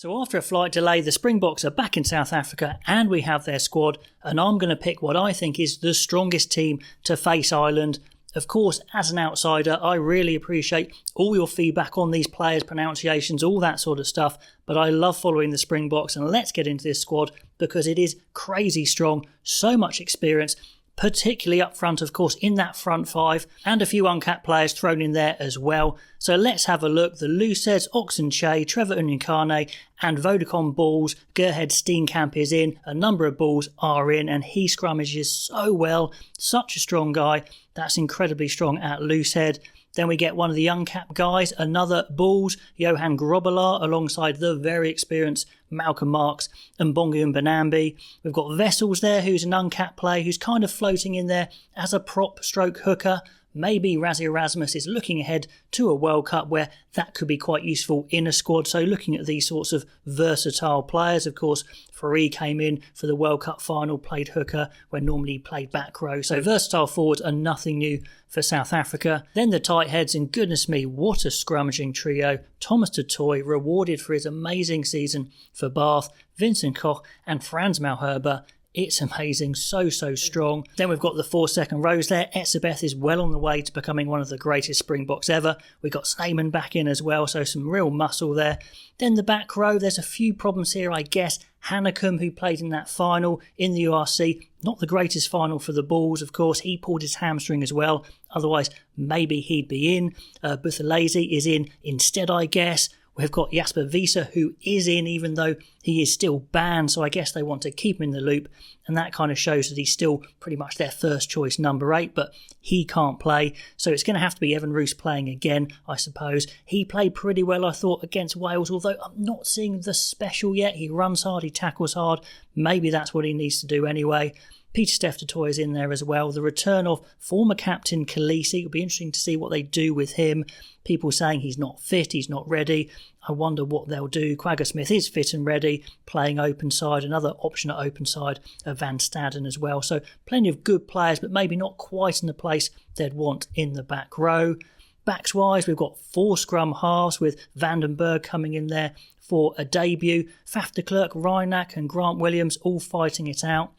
So after a flight delay, the Springboks are back in South Africa and we have their squad, and I'm going to pick what I think is the strongest team to face Ireland. Of course, as an outsider, I really appreciate all your feedback on these players' pronunciations, all that sort of stuff, but I love following the Springboks, and let's get into this squad because it is crazy strong, so much experience, particularly up front, of course, in that front five, and a few uncapped players thrown in there as well. So let's have a look. The Luceds, Oxenchae, Trevor Unyankane and Vodacom Bulls. Gerhard Steenkamp is in. A number of Bulls are in, and he scrummages so well. Such a strong guy. That's incredibly strong at Loosehead. Then we get one of the uncapped guys, another Bulls, Johan Grobbelaar, alongside the very experienced Malcolm Marx and Bongi Mbonambi. We've got Vessels there, who's an uncapped player, who's kind of floating in there as a prop stroke hooker. Maybe Rassie Erasmus is looking ahead to a World Cup where that could be quite useful in a squad. So looking at these sorts of versatile players, of course, Farid came in for the World Cup final, played hooker when normally he played back row. So versatile forwards are nothing new for South Africa. Then the tight heads, and goodness me, what a scrummaging trio. Thomas du Toit, rewarded for his amazing season for Bath, Vincent Koch and Frans Malherbe. It's amazing, so strong. Then we've got the 4 second rows there. Etzebeth is well on the way to becoming one of the greatest Springboks ever. We've got Snyman back in as well, so some real muscle there. Then the back row, there's a few problems here, I guess. Hannekom, who played in that final in the URC, not the greatest final for the Bulls, of course. He pulled his hamstring as well. Otherwise, maybe he'd be in. Buthelezi is in instead, I guess. We've got Jasper Wiese, who is in, even though he is still banned, so I guess they want to keep him in the loop, and that kind of shows that he's still pretty much their first choice number 8, but he can't play, so it's going to have to be Evan Roos playing again, I suppose. He played pretty well, I thought, against Wales, although I'm not seeing the special yet. He runs hard, he tackles hard. Maybe that's what he needs to do anyway. Pieter-Steph du Toit is in there as well. The return of former captain Khaleesi. It'll be interesting to see what they do with him. People saying he's not fit, he's not ready. I wonder what they'll do. Quagga Smith is fit and ready, playing open side. Another option at open side of Van Staden as well. So plenty of good players, but maybe not quite in the place they'd want in the back row. Backs wise, we've got 4 scrum halves with Vandenberg coming in there for a debut. Faf de Klerk, Reinach and Grant Williams all fighting it out.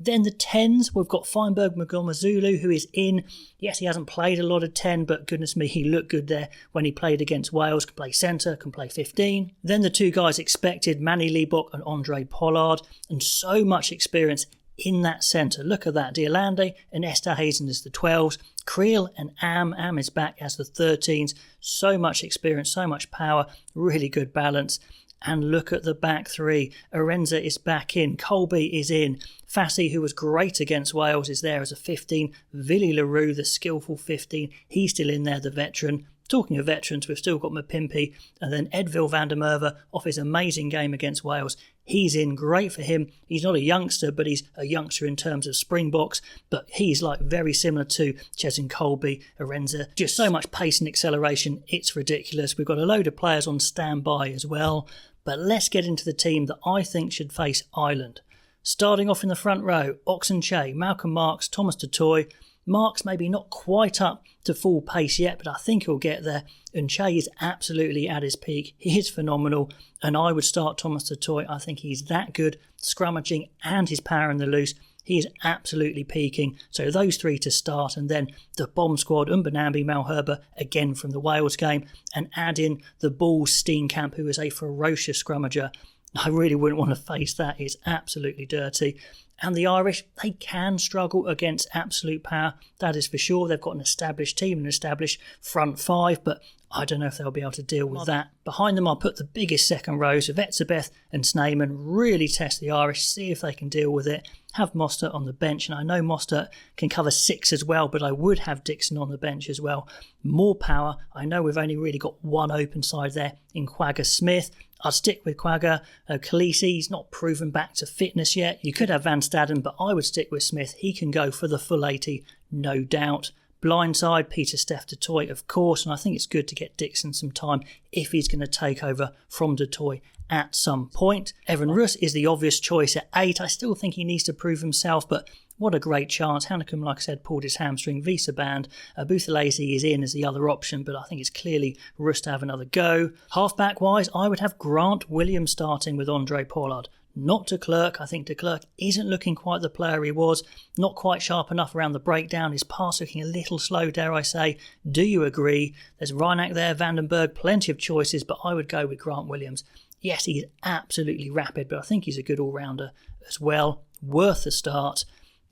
Then the 10s, we've got Feinberg Magomazulu, who is in. Yes, he hasn't played a lot of 10, but goodness me, he looked good there when he played against Wales. Can play centre, can play 15. Then the 2 guys expected, Manny Liebok and Andre Pollard, and so much experience in that centre. Look at that. Deolande and Esterhazen as the 12s. Creel and Am is back as the 13s. So much experience, so much power, really good balance. And look at the back 3. Arenza is back in. Colby is in. Fassi, who was great against Wales, is there as a 15. Willie Leroux, the skillful 15. He's still in there, the veteran. Talking of veterans, we've still got Mapimpi. And then Edville van der Merwe off his amazing game against Wales. He's in. Great for him. He's not a youngster, but he's a youngster in terms of Springboks. But he's like very similar to Cheslin Colby, Arenza. Just so much pace and acceleration. It's ridiculous. We've got a load of players on standby as well. But let's get into the team that I think should face Ireland. Starting off in the front row, Oxenchae, Malcolm Marx, Thomas du Toit. Marx maybe not quite up to full pace yet, but I think he'll get there. And Che is absolutely at his peak. He is phenomenal. And I would start Thomas du Toit. I think he's that good, scrummaging and his power in the loose. He is absolutely peaking. So those 3 to start, and then the bomb squad, Mbonambi, Malherbe, again from the Wales game, and add in the Bulls Steenkamp, who is a ferocious scrummager. I really wouldn't want to face that. It's absolutely dirty. And the Irish, they can struggle against absolute power. That is for sure. They've got an established team, an established front 5, but I don't know if they'll be able to deal with that. Behind them, I'll put the biggest second rows of Etzebeth and Snyman. Really test the Irish, see if they can deal with it. Have Mostert on the bench, and I know Mostert can cover 6 as well, but I would have Dixon on the bench as well. More power. I know we've only really got one open side there in Quagga Smith. I'd stick with Quagga. Khaleesi, he's not proven back to fitness yet. You could have Van Staden, but I would stick with Smith. He can go for the full 80, no doubt. Blindside, Pieter-Steph du Toit, of course, and I think it's good to get Dixon some time if he's going to take over from du Toit at some point. Evan Roos is the obvious choice at 8. I still think he needs to prove himself, but What a great chance. Hanekom, like I said, pulled his hamstring, Visa banned. Buthelezi is in as the other option, but I think it's clearly Rus to have another go. Halfback-wise, I would have Grant Williams starting with Andre Pollard. Not de Klerk. I think de Klerk isn't looking quite the player he was. Not quite sharp enough around the breakdown. His pass looking a little slow, dare I say. Do you agree? There's Reinach there, Vandenberg, plenty of choices, but I would go with Grant Williams. Yes, he's absolutely rapid, but I think he's a good all-rounder as well. Worth the start.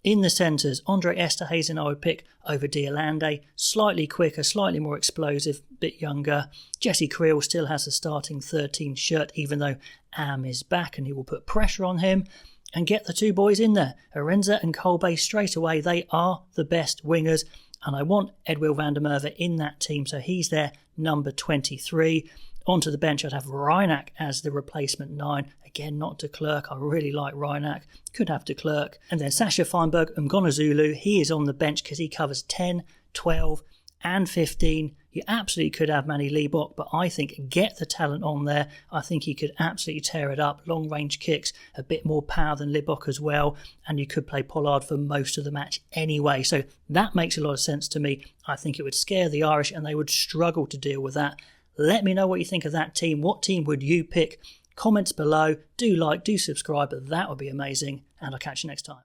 In the centres, Andre Esterhuizen I would pick over Diolande. Slightly quicker, slightly more explosive, bit younger. Jesse Creel still has a starting 13 shirt, even though Am is back and he will put pressure on him. And get the two boys in there. Arenza and Kolbe straight away. They are the best wingers. And I want Edwill van der Merwe in that team, so he's there, number 23. Onto the bench, I'd have Reinach as the replacement 9. Again, not de Klerk. I really like Reinach. Could have de Klerk. And then Sasha Feinberg, Mgonazulu, he is on the bench because he covers 10, 12 and 15. You absolutely could have Manny Liebach, but I think get the talent on there. I think he could absolutely tear it up. Long range kicks, a bit more power than Liebach as well. And you could play Pollard for most of the match anyway. So that makes a lot of sense to me. I think it would scare the Irish and they would struggle to deal with that. Let me know what you think of that team. What team would you pick? Comments below. Do like, do subscribe. That would be amazing. And I'll catch you next time.